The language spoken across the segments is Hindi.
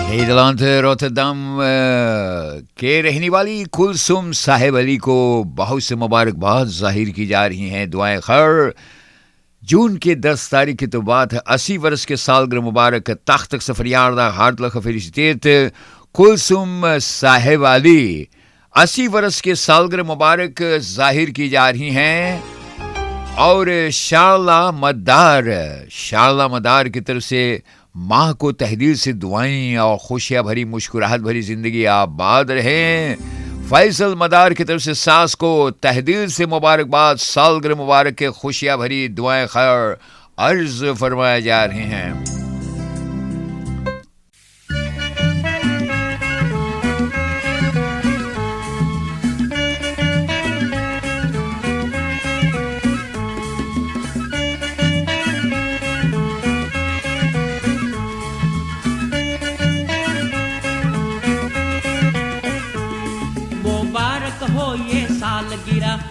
नीदरलैंड रोटरडम के रहने वाली कुलसुम साहिब अली को बहुत से मुबारकबाद जाहिर की जा रही हैं। दुआएं खैर। जून के 10 तारीख की तो बात है। 80 वर्ष के सालगिरह मुबारक तख्त सफरियादा हार्टलक फेलिसिटेट कुलसुम साहिब अली 80 वर्ष के सालगिरह मुबारक जाहिर की जा रही हैं। और शारला मदार की तरफ से माँ को तहदील से दुआएं और खुशियाँ भरी मुस्कुराहट भरी जिंदगी आबाद रहे। फैसल मदार की तरफ से सास को तहदील से मुबारकबाद, सालगिरह मुबारक के खुशियाँ भरी दुआएं खैर अर्ज फरमाए जा रहे हैं।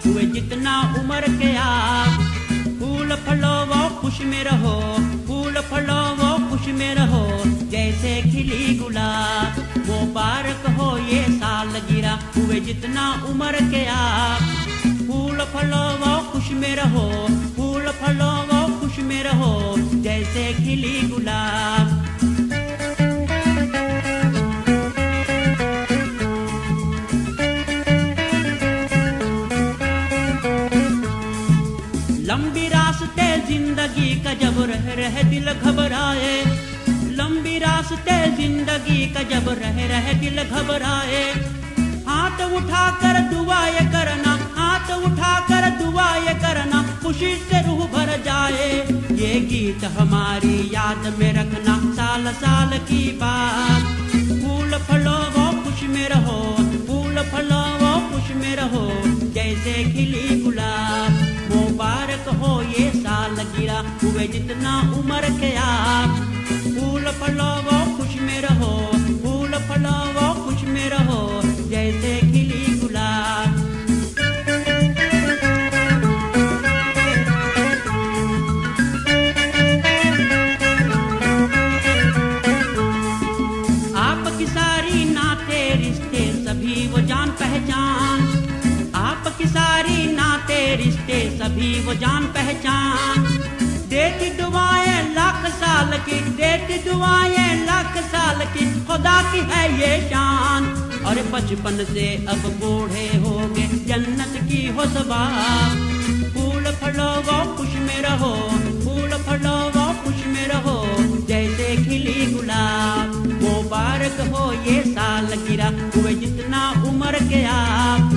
हुए जितना उम्र के आप, फूल फलो वो खुश में रहो, फूल फलो वो खुश में रहो, जैसे खिली गुलाब। मुबारक हो ये सालगिरह, हुए जितना उम्र के आप, फूल फलो वो खुश में रहो, फूल फलो वो खुश में रहो, जैसे खिली गुलाब। लंबी रास्ते जिंदगी का जब रह दिल घबराए, लंबी रास्ते जिंदगी का जब रह दिल घबराए, हाथ उठाकर दुआएं करना, हाथ उठाकर दुआएं करना, खुशी से रूह भर जाए। ये गीत हमारी याद में रखना, साल साल की बात। फूल फलो वो खुश में रहो, फूल फलो वो खुश में रहो, जैसे खिली गुलाब। मुबारक हो ये सालगिरह, हुए जितना उम्र के आप, फूल फलो वो खुश में रहो, फूल फलो वो खुश में रहो, जैसे खिली गुलाब। आपकी सारी नाते रिश्ते सभी वो जान पहचान, आपकी सारी नाते रिश्ते सभी वो जान पहचान। देती दुआएं लाख साल की, देती दुआएं लाख साल की, खुदा की है ये शान। और बचपन से अब बूढ़े हो गए, जन्नत की हो सबाब। फूल फलो वो खुश में रहो, फूल फलो वो खुश में रहो, जैसे खिली गुलाब। मुबारक हो ये सालगिरह, हुए जितना उम्र के आप,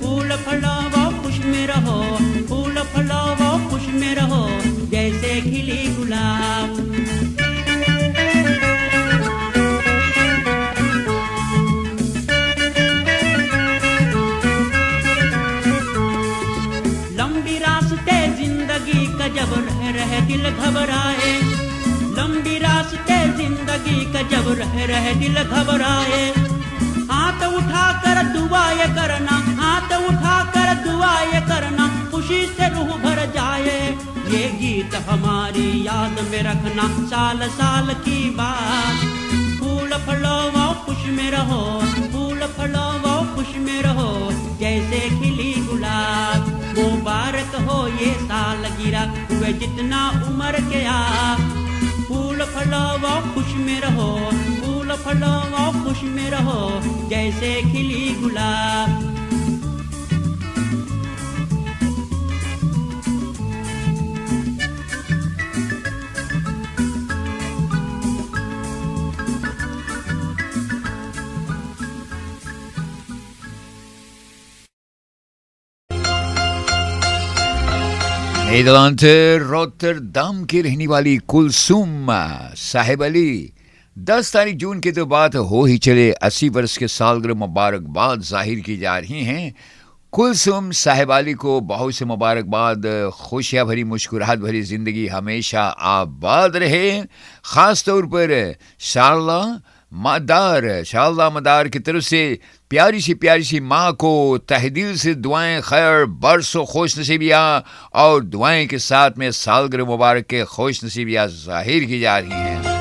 फूल फलो वो खुश में रहो, फूल फलो वो खुश में रहो, जैसे खिली गुलाब। लंबी रास्ते जिंदगी का जब रह दिल घबराए, लंबी रास्ते जिंदगी का जब रह दिल घबराए, हाथ उठाकर दुआएं करना, हाथ उठाकर दुआएं करना, खुशी से रूह भर जाए। ये गीत हमारी याद में रखना, साल साल की बात। फूल फलो वो खुश में रहो, फूल फलो वो खुश में रहो, जैसे खिली गुलाब। मुबारक हो ये सालगिरह, हुए जितना उम्र के आप, फूल फलो वो खुश में रहो, फूल फलो वो खुश में रहो, जैसे खिली गुलाब। नीदरलैंड रोटरडम की रहने वाली कुलसुम साहिब अली 10 तारीख जून की तो बात हो ही चले। 80 वर्ष के सालगिरह मुबारकबाद जाहिर की जा रही हैं। कुलसुम साहिब अली को बहुत से मुबारकबाद, खुशियाँ भरी मुस्कुराहट भरी ज़िंदगी हमेशा आबाद रहे। ख़ास तौर पर शारला मदार की तरफ से प्यारी सी माँ को तहदील से दुआएं खैर, बरसों खुश नसीबियाँ और दुआएं के साथ में सालगिरह मुबारक के खुश नसीबियाँ जाहिर की जा रही हैं।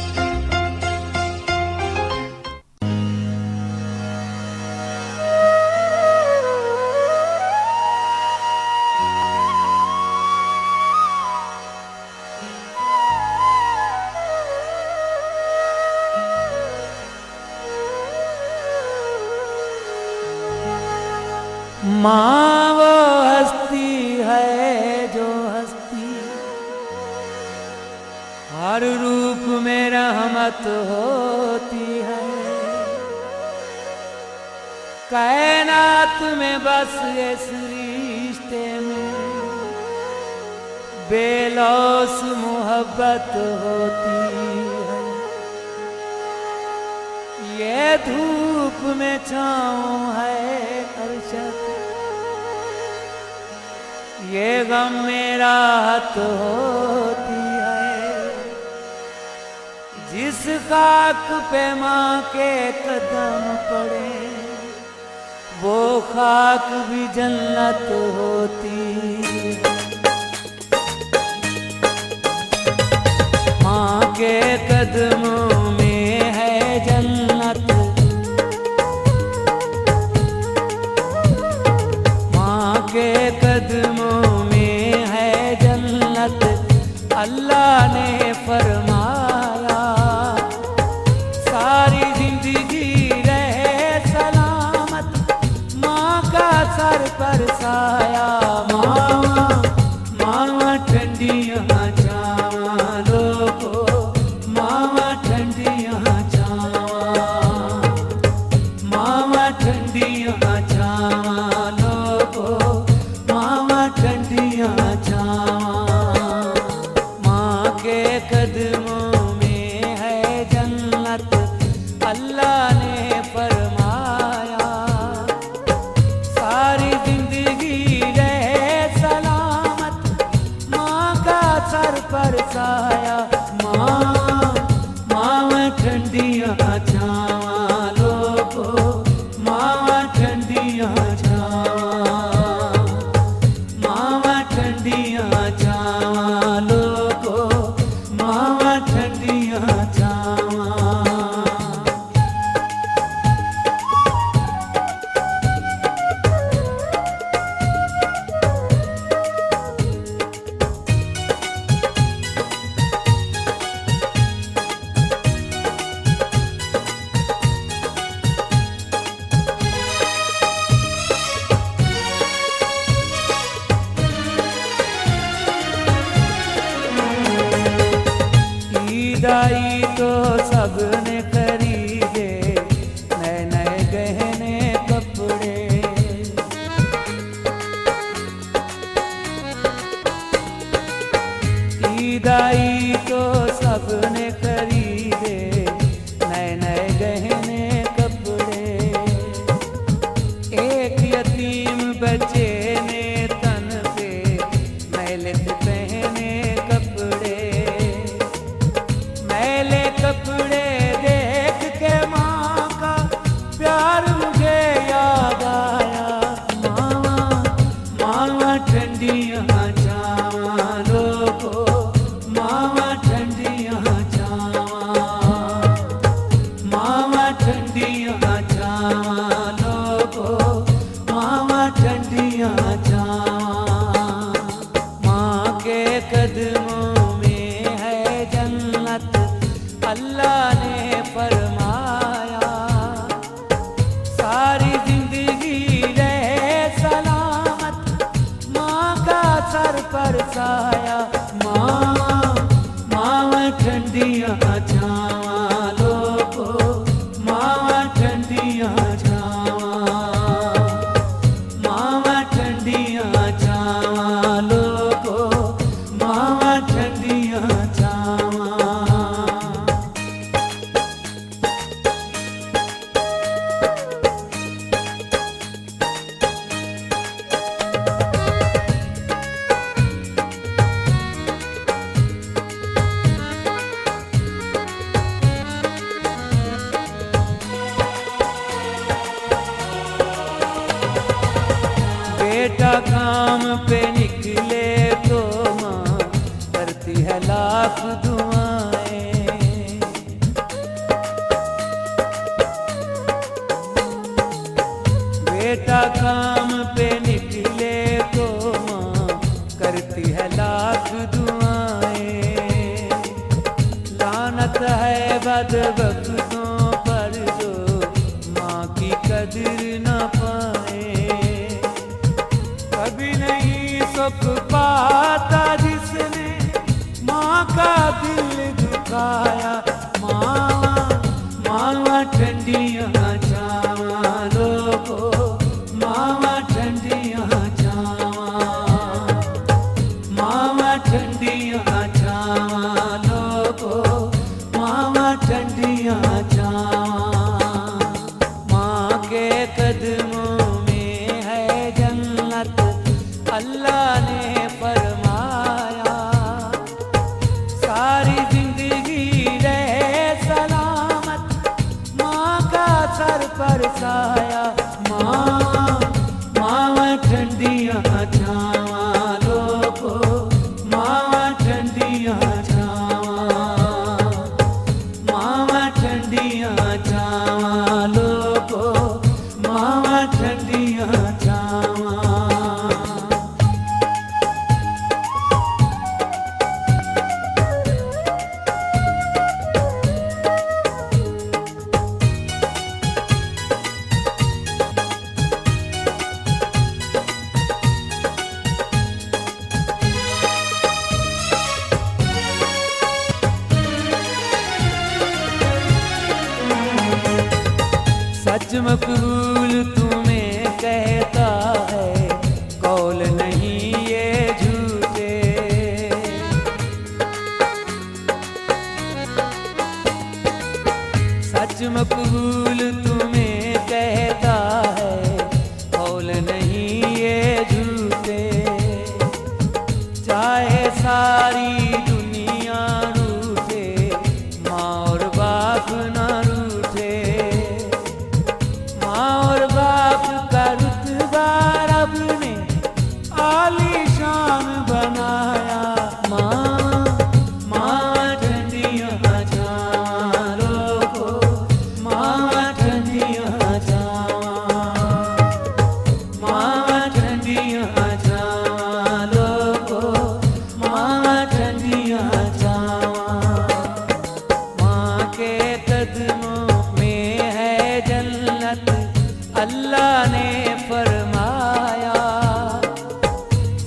माँ वो हस्ती है जो हस्ती हर रूप में रहमत होती है। कायनात में बस इस रिश्ते में बेलौस मोहब्बत होती है। ये धूप में छाँव है अरशद, ये गम में राहत होती है। जिस खाक पे माँ के कदम पड़े वो खाक भी जन्नत होती है। माँ के कदमों में है जन्नत, माँ के कदमों में है जन्नत। अल्लाह ने फरमाया सारी जिंदगी रहे सलामत, माँ का सर पर साया। मामा ठंडियाँ छावां लोगो, मामा ठंडियाँ छावां, मामा ठंडियाँ छावां लोगो, मामा ठंडियाँ छावां। माँ के कदमों में है जन्नत, अल्लाह ने फरमाया सारी जिंदगी रहे सलामत, माँ का सर पर साया। माँ ठंडियाँ छावां लोगो, माँ ठंडियाँ छावां, माँ ठंडियाँ छावां लोगो, माँ ठंडियाँ छावां। ईदाई तो सबने खरीदे नए नए गहने कपड़े, ईदाई तो सबने खरीदे नए नए गहने कपड़े। एक यतीम बच्चे ने तन पे मैले पहने कपड़े, मैले कपड़े देख के माँ का प्यार मुझे याद आया। मामा ठंडियाँ छावां लोगो, मामा ठंडियाँ छावां, मामा ठंडियाँ छावां लोगो, मामा ठंडियाँ छावां। माँ के कदमों में है जन्नत, अल्लाह ने फरमाया सारी जिंदगी रहे सलामत, माँ का सर पर साया। माँ ठंडियाँ छावां लोगो, माँ ठंडियाँ छावां, माँ ठंडियाँ छावां लोगो, माँ ठंडियाँ छावां। बेटा काम पे निकले तो माँ करती है लाख दुआएं। बेटा काम पे निकले तो माँ करती है लाख दुआएं। लानत है बदबख्तों पर जो माँ की कदर न पाए। दुख पाता जिसने माँ का दिल दुखाया। मावा ठंडियाँ छावा लोगो, मावा ठंडियाँ छावा, मावा ठंडियाँ छावा लोगो, मावा ठंडियाँ छावा। माँ के कदमों में है जन्नत, अल्लाह ने फरमाया। सारी जिंदगी रहे सलामत, माँ का सर पर साया। मावा ठंडियाँ छावा लोगो, मावा ठंडियाँ छावा, मावा ठंडियाँ छावा लोगो, मावा ठंडियाँ छावा। सच मकबूल तुम्हें कहता है, कौल नहीं ये झूठे। सच मकबूल तुम्हें कहता है, कौल नहीं ये झूठे। चाहे सारी दुनिया रूठे, माँ और बाप ना रूठे। माँ और बाप का रुतबा रब ने आलीशान बनाया। माँ ठंडियाँ छावा लोगो, माँ ठंडियाँ छावा, माँ ठंडियाँ छावा लोगो, माँ ठंडियाँ छावा। माँ के कदमों में है जन्नत, अल्लाह ने फरमाया।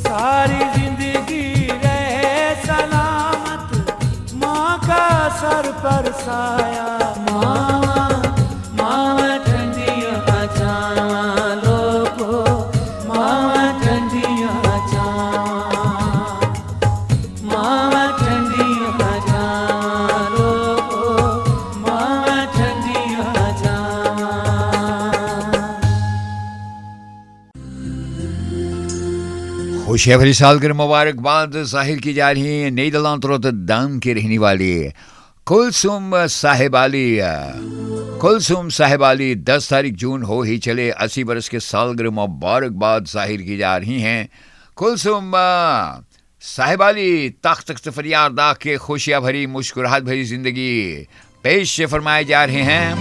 सारी जिंदगी रहे सलामत, माँ का सर पर साया। माँ ठंडियाँ छावा लोगो, माँ ठंडियाँ छावा, माँ ठंडियाँ छावा लोगो, माँ ठंडियाँ छावा। खुशियाँ भरी सालगिरह मुबारकबाद जाहिर की जा रही है नीदरलैंड रोटरडम की रहने वाली कुलसुम साहिबाली। कुलसुम साहिबाली 10 तारीख जून हो ही चले 80 बरस के सालगिरह मुबारकबाद जाहिर की जा रही हैं। कुलसुम साहिबाली तख्त तख्त फरियादा के खुशियाँ भरी मुस्कुराहट भरी जिंदगी पेश फरमाए जा रहे हैं।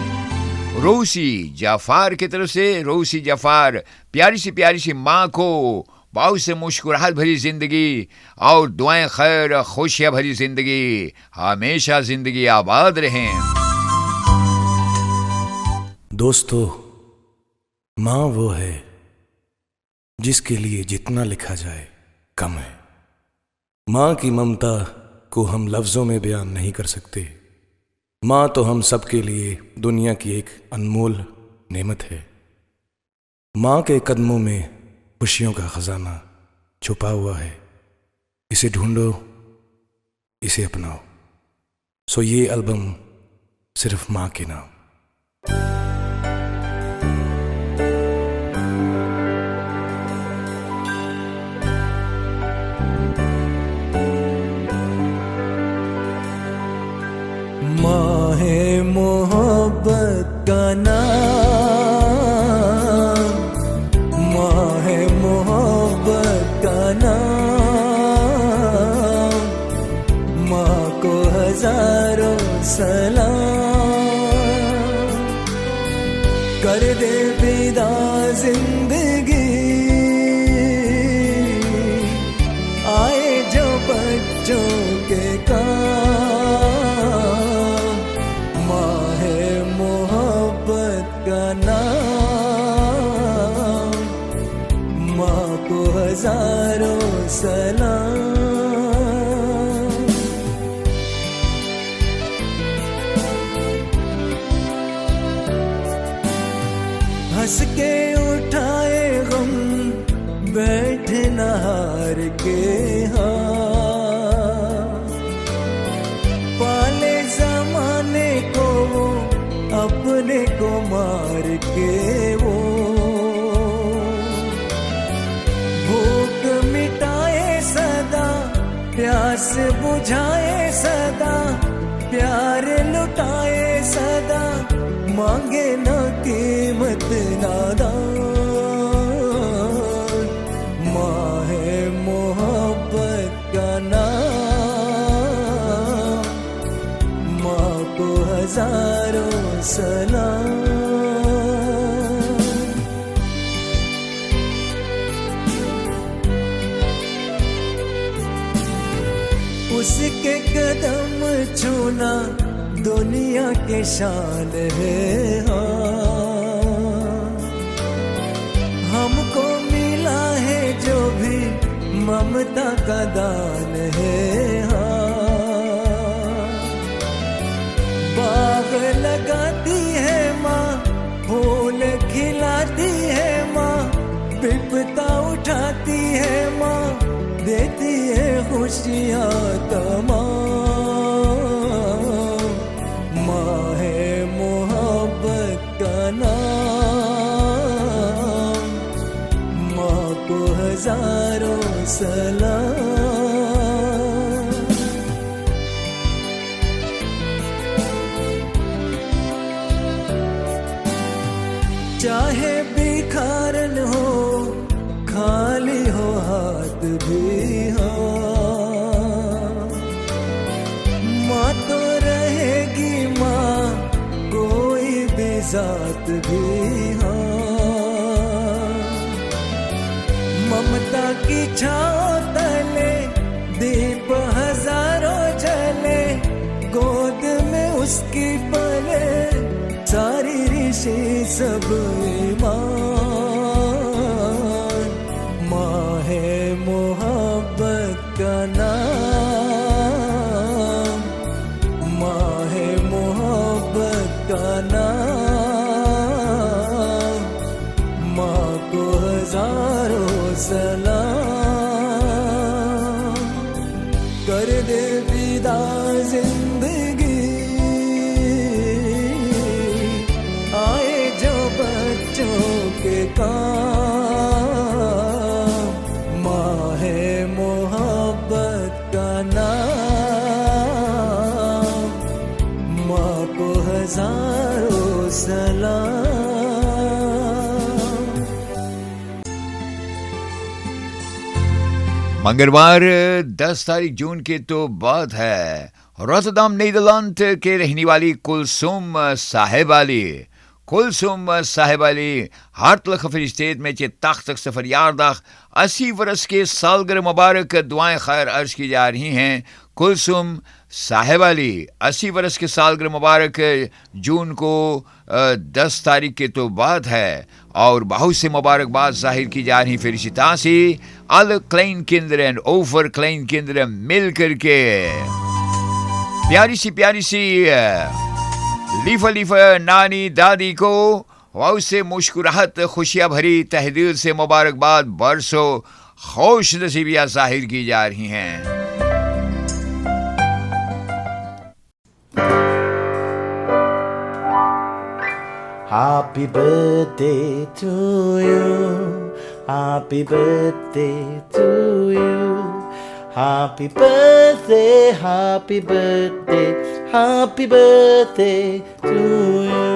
रोसी जाफार की तरफ से रोसी जाफार प्यारी सी माँ को बहुत से मुस्कुराहट भरी जिंदगी और दुआएं खैर खुशियाँ भरी जिंदगी, हमेशा जिंदगी आबाद रहें। दोस्तों, माँ वो है जिसके लिए जितना लिखा जाए कम है। माँ की ममता को हम लफ्ज़ों में बयान नहीं कर सकते। माँ तो हम सबके लिए दुनिया की एक अनमोल नेमत है। माँ के कदमों में खुशियों का खजाना छुपा हुआ है। इसे ढूंढो, इसे अपनाओ। सो ये एल्बम सिर्फ माँ के नाम। माँ है मोहब्बत का नाम, माँ है मोहब्बत का नाम। माँ को हजारों सलाम, कर दे विदा जिंदगी, आए जो बच्चों के काम। माँ है मोहब्बत का नाम, माँ को हजारों सलाम। हंस के उठाए गम, बैठे नहार के पाले जमाने को वो, अपने को मार के वो, भूख मिटाए सदा, प्यास बुझाए सदा, प्यार लुटाए सदा, मांगे न कीमत नादान। माँ है मोहब्बत का नाम, माँ को हजारों सलाम। उसके कदम छूना दुनिया के शान है। हमको मिला है जो भी ममता का दान है। बाग लगाती है माँ, फूल खिलाती है माँ, विपदा उठाती है माँ, देती है खुशियाँ तमाम। माँ है मोहब्बत का नाम, माँ को हजारों सलाम। चाहे भिखारन हो, खाली हो हाथ भी हो, माँ तो रहेगी माँ, कोई भी जात भी हो। ममता की छाँव तले दीप हजारों जले, गोद में उसकी पले सारी ऋषि सब ईमान। माँ है मोहब्बत का नाम, माँ है मोहब्बत का नाम, माँ को हजारों सलाम। कर दे विदा जिंदगी, आए जो बच्चों के काम। माँ है मोहब्बत का नाम, माँ को हजारों सलाम। मंगलवार 10 तारीख जून की तो बात है। रोटरडम नीदरलैंड के रहने वाली Kulsum Sahib Ali hartelijk gefeliciteerd met je 80ste verjaardag। 80 वर्ष के सालगिरह मुबारक दुआएं खैर अर्ज की जा रही हैं। कुलसुम साहिब अली 80 वर्ष के सालगिरह मुबारक जून को 10 तारीख के तो बात है और बहुत से मुबारकबाद जाहिर की जा रही। फेलिसिटासी alle kleinkinderen en overkleinkinderen मिल करके प्यारी सी लीफा नानी दादी को बहुत से मुस्कुराहट खुशियां भरी तहदीर से मुबारकबाद बरसों खुश नसीबियां जाहिर की जा रही हैं। Happy birthday to you, happy birthday to you, happy birthday, happy birthday, happy birthday to you.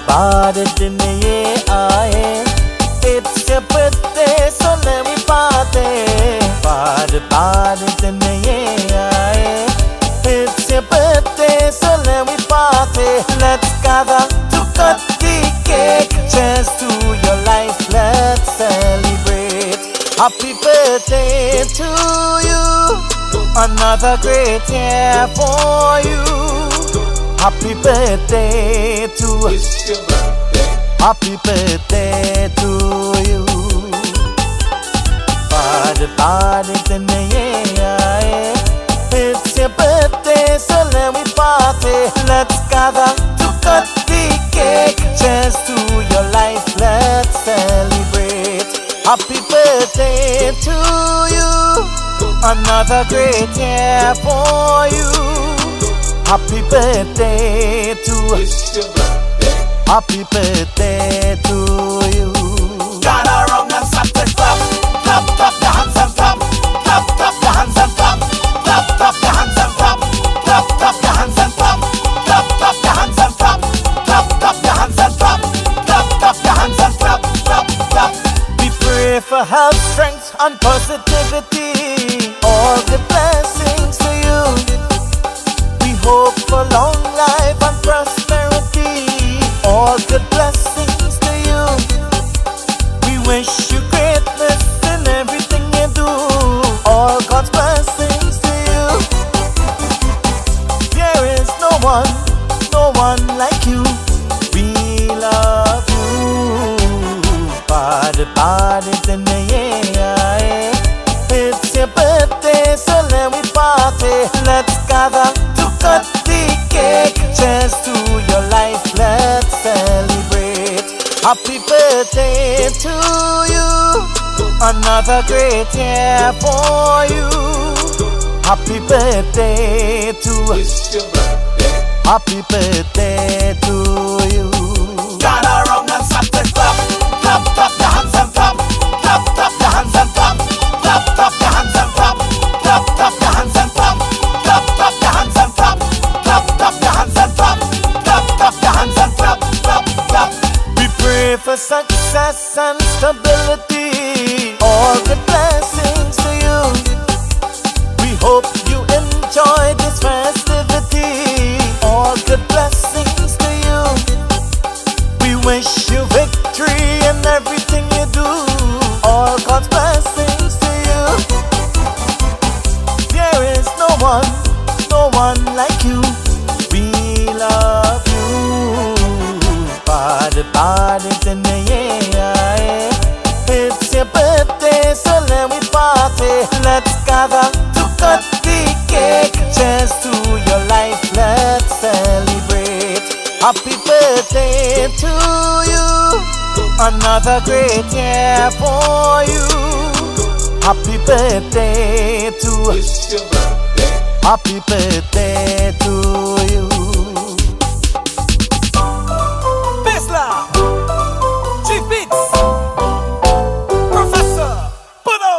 बार दिन ये आए, It's your birthday so let me party। बार दिन ये आए, It's your birthday so let me party। Let's gather to cut the cake, cheers to your life, let's Happy birthday to you. Another great year for you. Happy birthday to Happy birthday to you. Party tene ye aaye. It's your birthday, so let me party. Let's gather to cut the cake. Cheers to your life, let's celebrate. Happy birthday to you. Another great year for you. Happy birthday to Happy birthday to you. Gather round and start to clap. Clap, clap your hands and clap. Clap, clap your hands and clap. Clap, clap your hands and clap. Clap, clap your hands and clap. Clap, clap your hands and clap. Clap, clap your hands and clap. Clap, clap your hands and clap. Clap, clap. We pray for health, strength and positivity. All the blessings to you. We hope for long life and prosperity. All good blessings to you. We wish you greatness in everything you do. All God's blessings to you. There is no one like you. We love you. Party tene ye aaye. It's your birthday, so let me party. Let's gather to cut the cake. Cheers to your life, let's celebrate. Happy birthday to you. Another great year for you. Happy birthday to Happy birthday to you. Gather round and start to clap. Clap, clap your hands and clap. Clap, clap your hands and clap. Clap, clap your hands and clap. Clap, clap your hands and clap. Clap, clap your hands and clap. Clap, clap your hands and clap. Clap, clap your hands and clap. Clap, clap. We pray for success and stability. All good blessings to you. We hope you enjoy this festivity. All good blessings to you. We wish you victory in everything you do. All God's blessings to you. There is no one like you. We love you. Party tene ye aaye. It's your birthday, so let me party. Let's gather to cut the cake. Cheers to your life, let's celebrate. Happy birthday to you. Another great year for you. Happy birthday to Happy birthday to you. Bisla, Chief Beats, Professor Bono.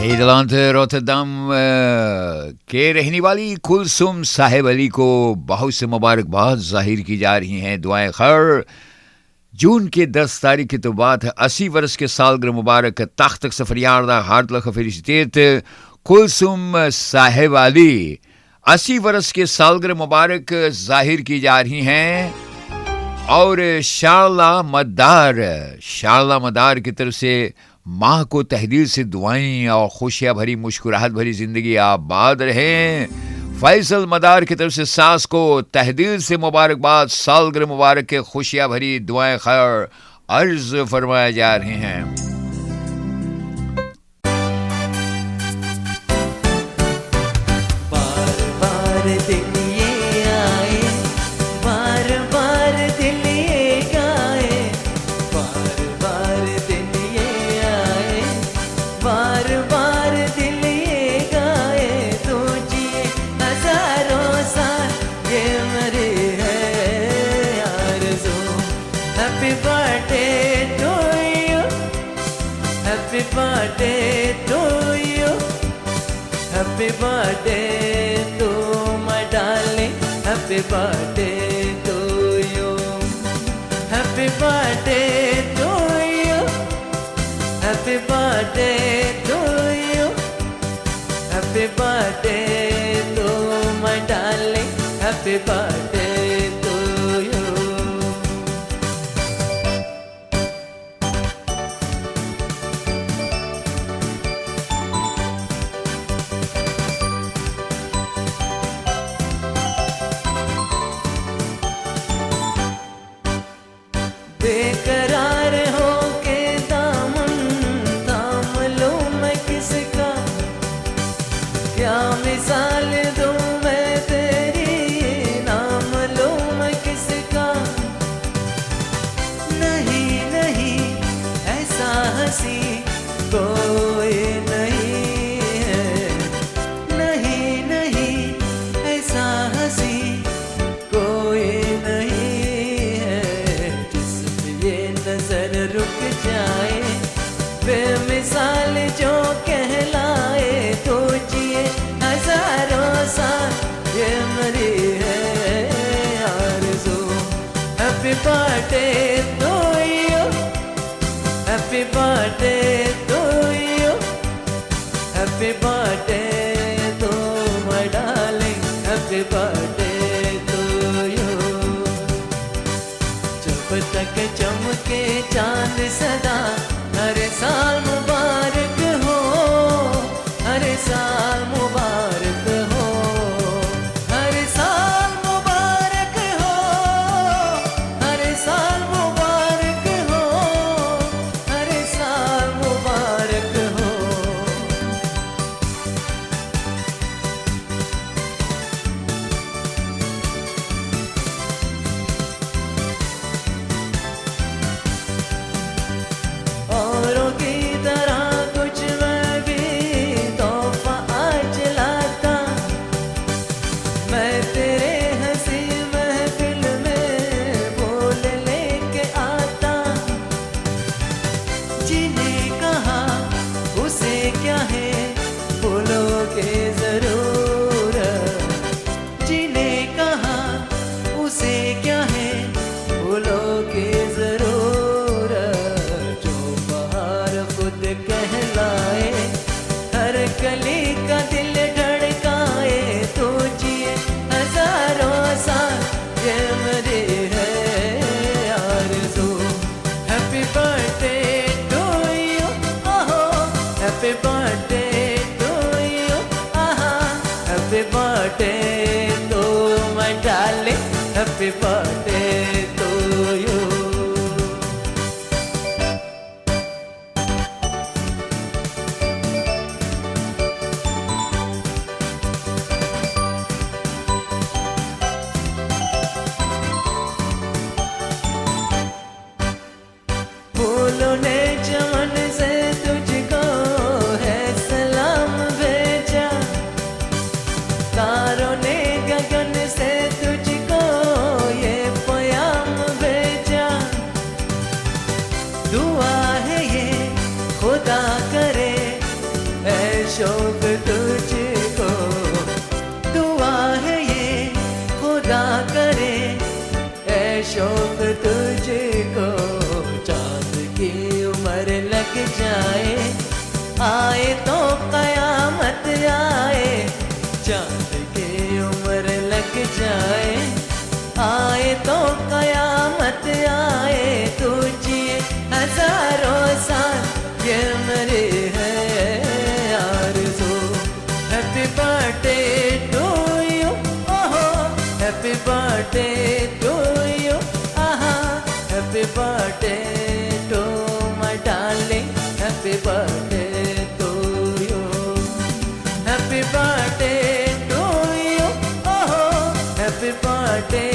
Netherlands Rotterdam के रहने वाली कुलसुम साहेब अली को बहुत से मुबारकबाद जाहिर की जा रही हैं. दुआएं खैर. जून के 10 तारीख की तो बात है. 80 वर्ष के सालगिरह मुबारक तख्त सफरियादा हार्टलख फेलिसिटेट कुलसुम साहेब अली. 80 वर्ष के सालगिरह मुबारक जाहिर की जा रही हैं. और शारला मदार की तरफ से माँ को तहदील से दुआएं और खुशियाँ भरी मुस्कुराहट भरी ज़िंदगी आबाद रहें. फैसल मदार की तरफ से सास को तहदील से मुबारकबाद, सालगिरह मुबारक के खुशियाँ भरी दुआएं खैर अर्ज फरमाए जा रहे हैं. Happy birthday to my darling. Happy birthday to you. Happy birthday. Happy birthday to you. बेकरार हो के दामन थाम लूं मैं किसका, क्या मिसाल दूं मैं तेरी, नाम लूं मैं किसका। नहीं नहीं ऐसा हंसी कोई नहीं है, नहीं नहीं ऐसा हंसी कोई नहीं है, जिसमें ये नजर रुक जाए, बेमिसाल जो कहलाए, तो जिए हजारों साल ये मेरी है आरज़ू। Happy birthday to you, happy birthday to you, happy birthday to my darling, happy birthday to you. जब तक चमके चांद सदा, हर साल मुबारक हो, हर साल मुबारक हो, हर साल मुबारक हो, हर साल मुबारक हो, हर साल मुबारक हो। औरों की तरह कुछ मैं भी तोहफा आज लाता, मैं तेरे हंसी महफिल में फूल लेके आता। जिन्हें कहा उसे क्या है फूलों के जरूरत, जिन्हें कहा उसे क्या है फूलों की जरूरत। जो बाहर खुद कहलाए, हर कली का दिल धड़काए, तो जिए हजारों साल ये मेरी है आरज़ू। हैप्पी बर्थडे टू यू, ओहो हैप्पी बर्थडे टू यू, आहा happy birthday to my darling, happy birthday to you. फूलों ने चमन से तुझको है सलाम भेजा, तारों ने गगन से तुझको ये प्याम भेजा। दुआ है ये खुदा करे ऐ शौक तुझको, दुआ है ये खुदा करे ऐ शौक तुझको। चांद की उम्र लग जाए, आए तो कयामत आए, चांद की उम्र लग जाए, आए तो कयामत आए, तुझे हजारों साल ये मेरी है आरज़ू। हैप्पी बर्थडे टू यू, ओहो हैप्पी बर्थडे टू यू, आहा happy birthday to my darling, happy birthday to you. Happy birthday to you, ओहो हैप्पी बर्थडे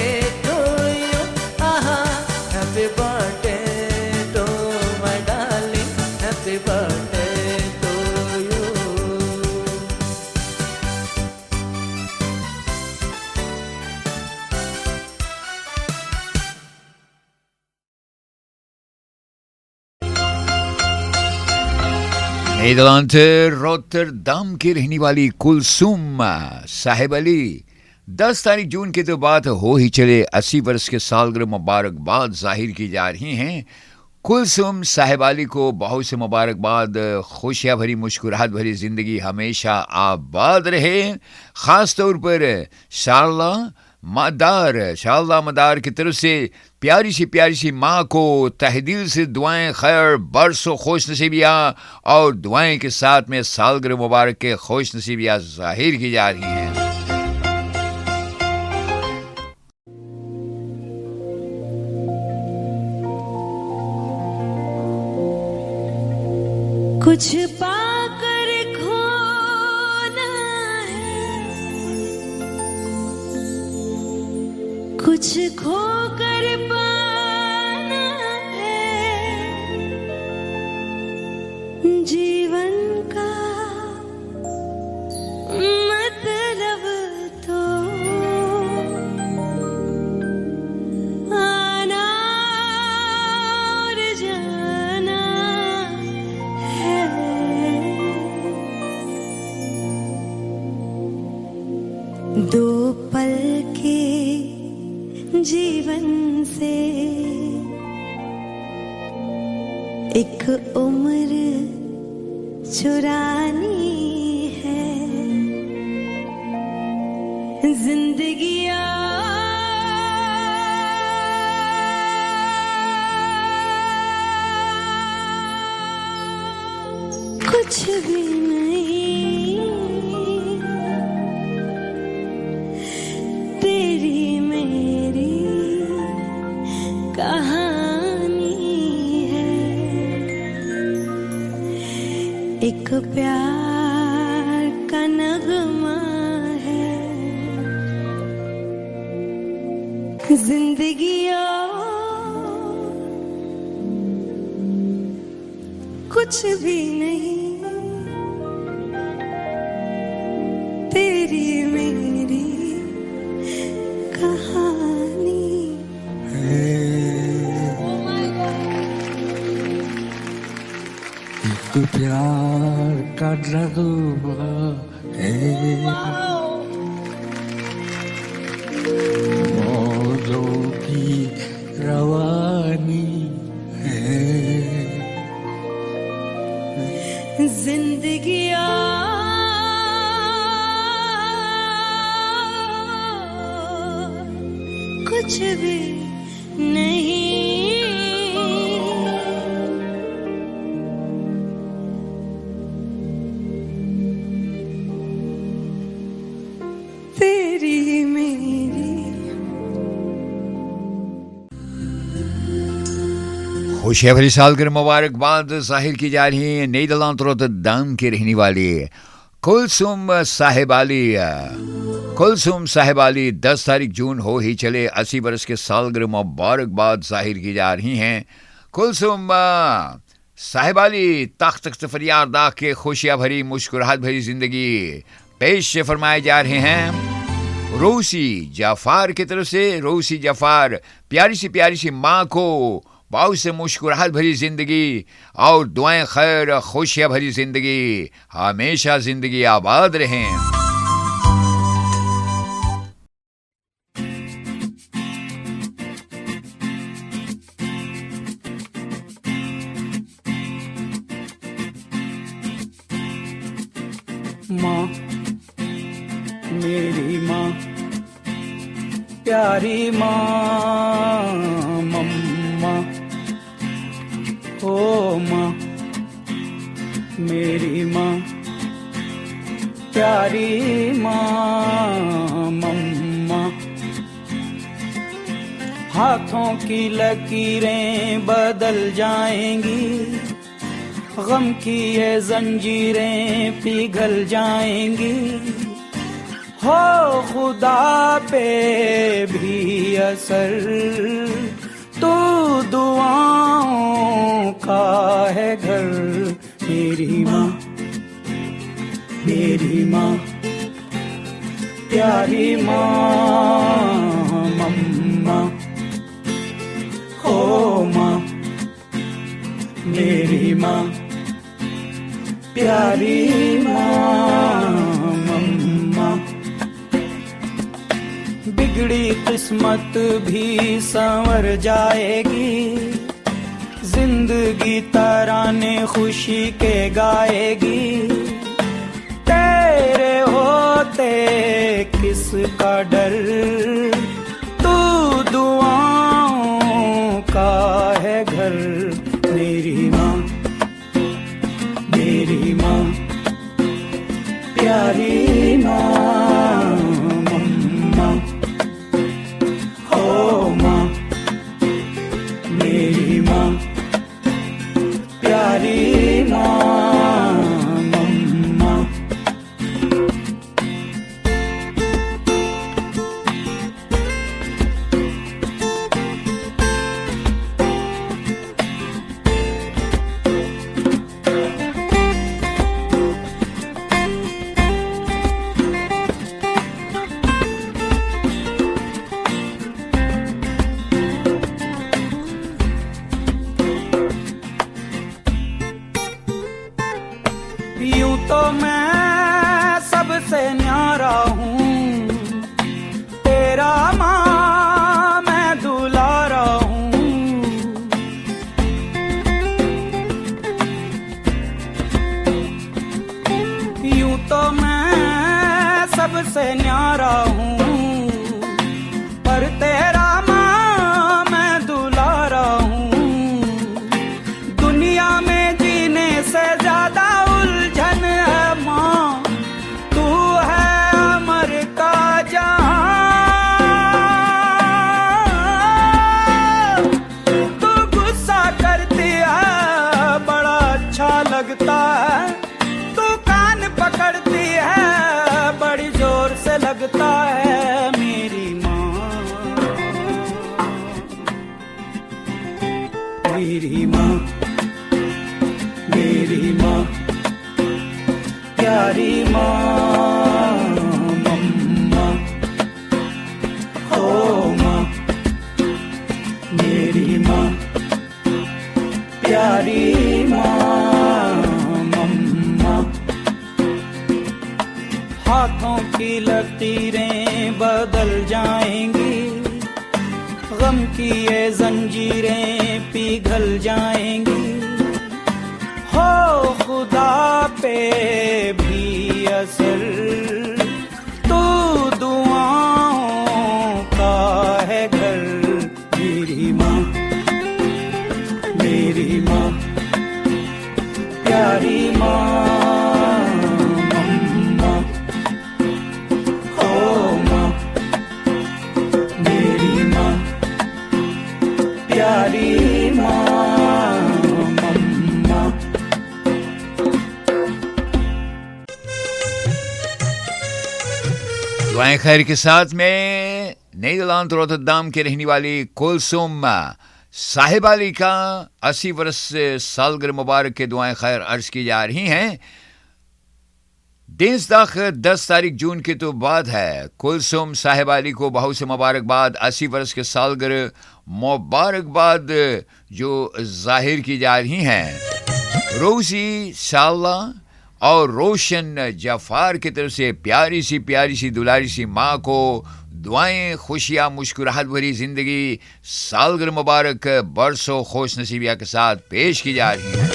टू यू, आहा happy birthday to my darling, happy birthday to you. Netherlands Rotterdam की रहने वाली कुलसुम साहिब अली 10 तारीख जून की तो बात हो ही चले 80 वर्ष के सालगिरह मुबारकबाद जाहिर की जा रही हैं। कुलसुम साहिब अली को बहुत से मुबारकबाद, खुशियाँ भरी मुस्कुराहट भरी ज़िंदगी हमेशा आबाद रहे। ख़ास तौर पर शारला शारदा मदार की तरफ से प्यारी सी माँ को तहे दिल से दुआएं खैर, बरसों खुश नसीबियाँ और दुआएं के साथ में सालगिरह मुबारक के खुश नसीबियाँ जाहिर की जा रही हैं। कुछ पाकर खोना है, कुछ खोकर पाना है, जीवन का मतलब तो आना और जाना है। दो पल के जीवन से एक उम्र चुरानी है। जिंदगी कुछ भी नहीं, तेरी मेरी कहानी है। एक प्यार का नगमा है। जिंदगी कुछ भी नहीं, तेरी मेरी कहानी है। एक प्यार का नगमा है, मौजों की रवानी है। जिंदगी कुछ भी नहीं, तेरी मेरी। खुशियाँ भरी सालगिरह मुबारकबाद जाहिर की जा रही है नीदरलैंड रोटरडम की रहने वाली कुलसुम साहिब अली 10 तारीख जून हो ही चले 80 बरस के सालगिरह मुबारकबाद जाहिर की जा रही हैं। कुलसुम साहिब अली तख्त फरियाद दाग के खुशियाँ भरी मुस्कुराहट भरी जिंदगी पेश फरमाए जा रहे हैं। रोसी जाफार की तरफ से रोसी जाफार प्यारी सी माँ को बहुत से मुस्कुराहट भरी जिंदगी और दुआएं खैर, खुशियाँ भरी जिंदगी, हमेशा जिंदगी आबाद रहें। माँ, मेरी माँ, प्यारी माँ, मम्मा, ओ माँ, मेरी माँ, प्यारी माँ, मम्मा। हाथों की लकीरें बदल जाएंगी, गम की ये जंजीरें पिघल जाएंगी। हो खुदा पे भी असर, तो दुआओं का है घर। मेरी माँ, मेरी माँ, प्यारी माँ, मम्मा, ओ माँ, मेरी माँ, प्यारी माँ, मम्मा। बिगड़ी किस्मत भी संवर जाएगी, जिंदगी तराने खुशी के गाएगी। तेरे होते किसका डर, प्यारी माँ मम्मा हो माँ मेरी माँ प्यारी माँ मम्मा। यूं तो मैं सबसे न्यारा हूँ, तेरा माँ मैं दुलारा हूँ। यूं तो मैं सबसे न्यारा हूँ, पर तेरा माँ मैं दुलारा हूँ। दुनिया में जीने से ज्यादा उलझन है माँ, तू है अमर का जहां। तू गुस्सा करती है बड़ा अच्छा लगता है, तू कान पकड़ती है बड़ी जोर से लगता है। मेरी माँ मेरी माँ मेरी माँ प्यारी माँ मम्मा हो माँ मेरी माँ प्यारी माँ मम्मा। हाथों की लकीरें बदल जाएंगी, गम की ये जंजीरें पिघल जाएंगी। हो खुदा पे भी असर तू दुआओं का है घर। मेरी माँ मेरी माँ प्यारी माँ मम्मा हो माँ मेरी माँ प्यारी माँ मम्मा। दुआएं खैर के साथ में नीदरलैंड रोटरडम के रहने वाली कुलसुम साहिबा अली का 80 वर्ष सालगिरह मुबारक के दुआएं खैर अर्ज की जा रही हैं। दिनसदाख 10 तारीख जून की तो बात है। कुलसुम साहिबा अली को बहुत से मुबारकबाद, 80 वर्ष के सालगिरह मुबारकबाद जो जाहिर की जा रही हैं। रोजी शाला और रोशन जफार की तरफ से प्यारी सी दुलारी सी माँ को दुआएं, खुशियाँ, मुस्कुराहट भरी जिंदगी, सालगिरह मुबारक बरसों खुश नसीबिया के साथ पेश की जा रही हैं।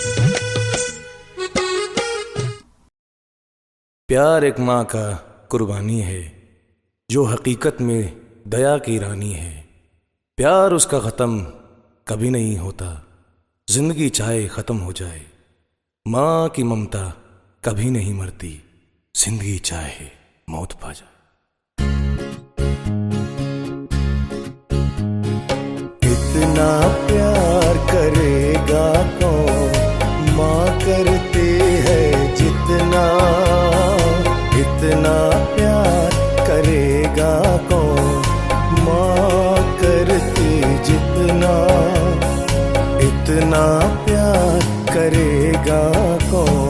प्यार एक माँ का कुर्बानी है जो हकीकत में दया की रानी है। प्यार उसका ख़त्म कभी नहीं होता, जिंदगी चाहे ख़त्म हो जाए। माँ की ममता कभी नहीं मरती, जिंदगी चाहे मौत पा जाए। इतना प्यार करेगा कौन, माँ करती है जितना। इतना प्यार करेगा कौन, माँ करती जितना। इतना प्यार करेगा कौन।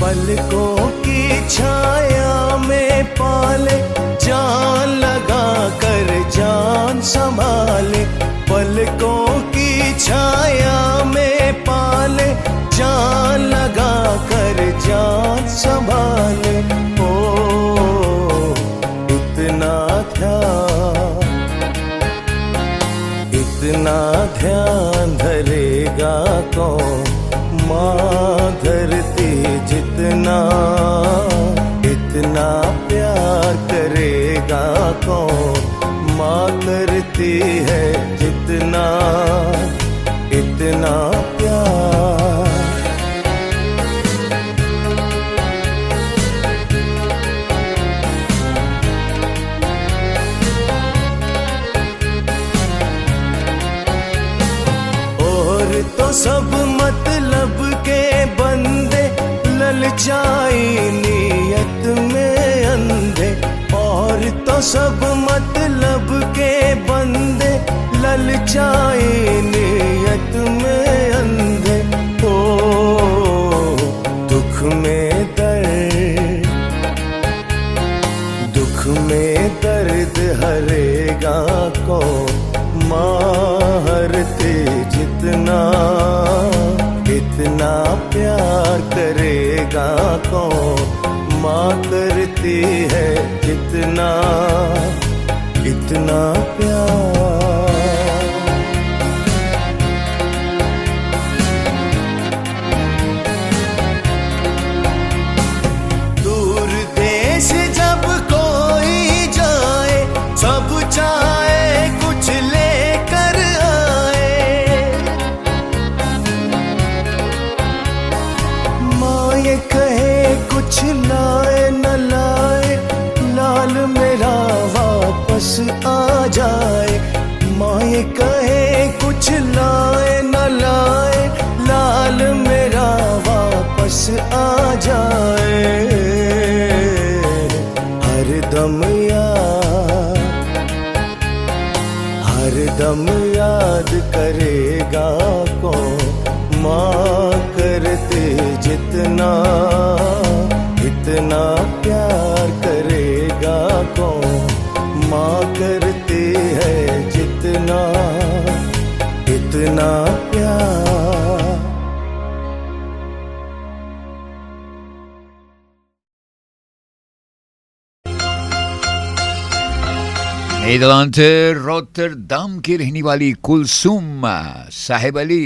पलकों की छाया में पाले, जान लगा कर जान संभाले। पलकों की छाया में पाले, जान लगा कर जान संभाले। ओ इतना ध्यान धरेगा कौन, माँ धरती जितना। इतना प्यार करे करेगा कौन, माँ करती है जितना इतना प्यार। और तो सब मतलब के बंदे ललचाई नियत में अंधे, और तो सब मतलब के बंदे ललचाई नियत में अंधे। ओ दुख में दर्द, दुख में दर्द हरेगा कौन, माँ हरते जितना इतना प्यार करेगा कौन, माँ करती है जितना इतना प्यार। दूर देश जब कोई जाए, सब चाहे कुछ लेकर आए, माँ ये कहे कुछ लाए न लाए, लाल मेरा वापस आ जाए। माँ ये कहे कुछ लाए न लाए, लाल मेरा वापस आ जाए। हरदम याद, हरदम याद करेगा कौन, माँ करते जितना इतना प्यार करेगा कौन, माँ करती है जितना इतना प्यार। नीदरलैंड रोटरडम की रहने वाली कुलसुम साहिब अली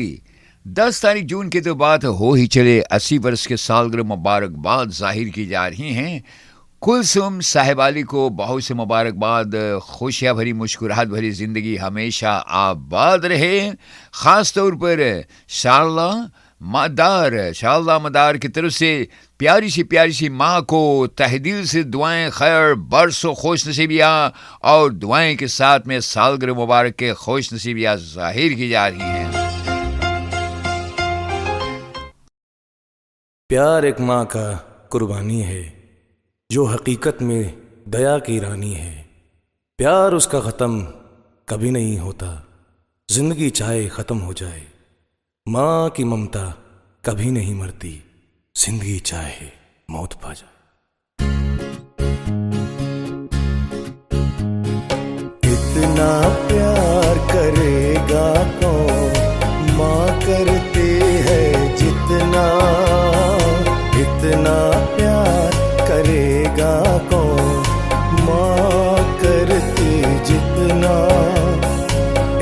10 तारीख जून की तो बात हो ही चले 80 वर्ष के सालगिरह मुबारकबाद जाहिर की जा रही हैं। कुलसुम साहिब अली को बहुत से मुबारकबाद, खुशियाँ भरी मुस्कुराहट भरी ज़िंदगी हमेशा आबाद रहे। ख़ास तौर पर शारला मदार की तरफ से प्यारी सी माँ को तहे दिल से दुआएं खैर, बरसों खुश नसीबियाँ और दुआएं के साथ में सालगिरह मुबारक के खुश नसीबियाँ जाहिर की जा रही हैं। प्यार एक माँ का कुर्बानी है, जो हकीकत में दया की रानी है। प्यार उसका ख़त्म कभी नहीं होता, जिंदगी चाहे ख़त्म हो जाए। माँ की ममता कभी नहीं मरती, जिंदगी चाहे मौत पा जाए। इतना प्यार करेगा कौन, माँ करती है जितना इतना प्यार करेगा कौन, माँ करती जितना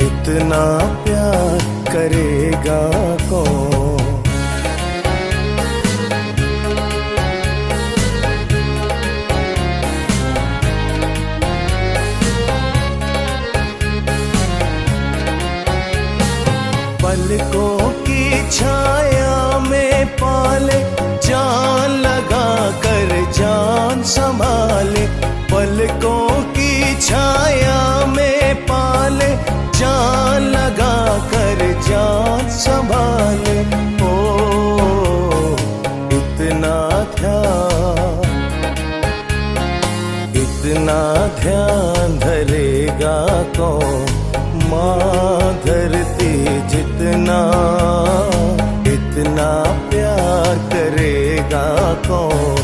इतना प्यार करेगा कौन। पलकों की छाया में पाले, जान लगा कर जान संभाले। पलकों की छाया में पाले, जान लगा कर जान संभाले। ओ इतना ध्यान धरेगा कौन, माँ धरती जितना इतना प्यार करेगा कौन,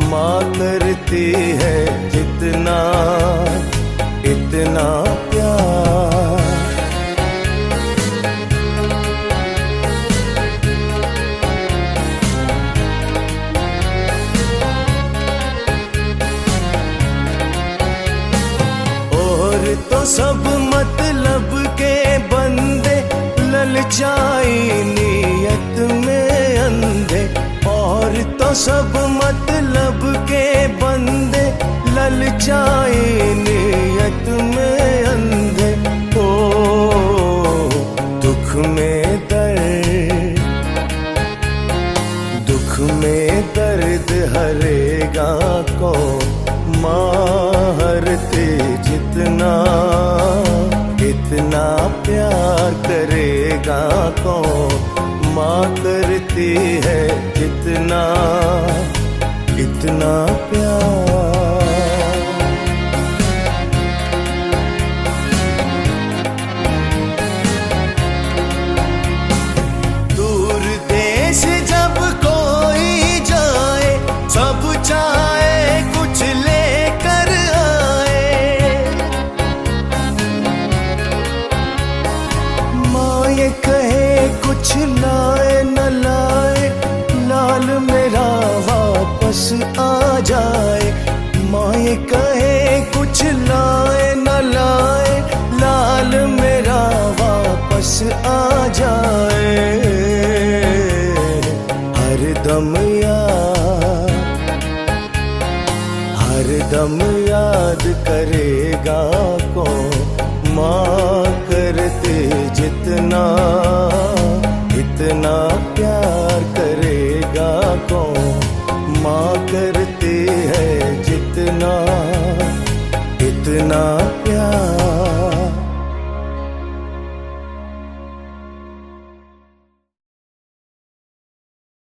माँ करती है जितना इतना प्यार। और तो सब मतलब के बंदे ललचाई नियत में अंधे, और तो सब मतलब के बंदे ललचाए नियत में अंधे हो, दुख में दर्द हरेगा कौन, माँ हरते जितना इतना प्यार करेगा कौन, माँ करती है जितना इतना प्यार। दूर देश जब कोई जाए, सब चाहे कुछ लेकर आए, माँ ये कहे कुछ लाए न लाए, लाल मेरा वापस आ जाए। माँ ये कहे कुछ लाए न लाए, लाल मेरा वापस आ जाए। हरदम याद करेगा कौन, माँ करते जितना इतना प्यार करेगा कौन, माँ करती है जितना इतना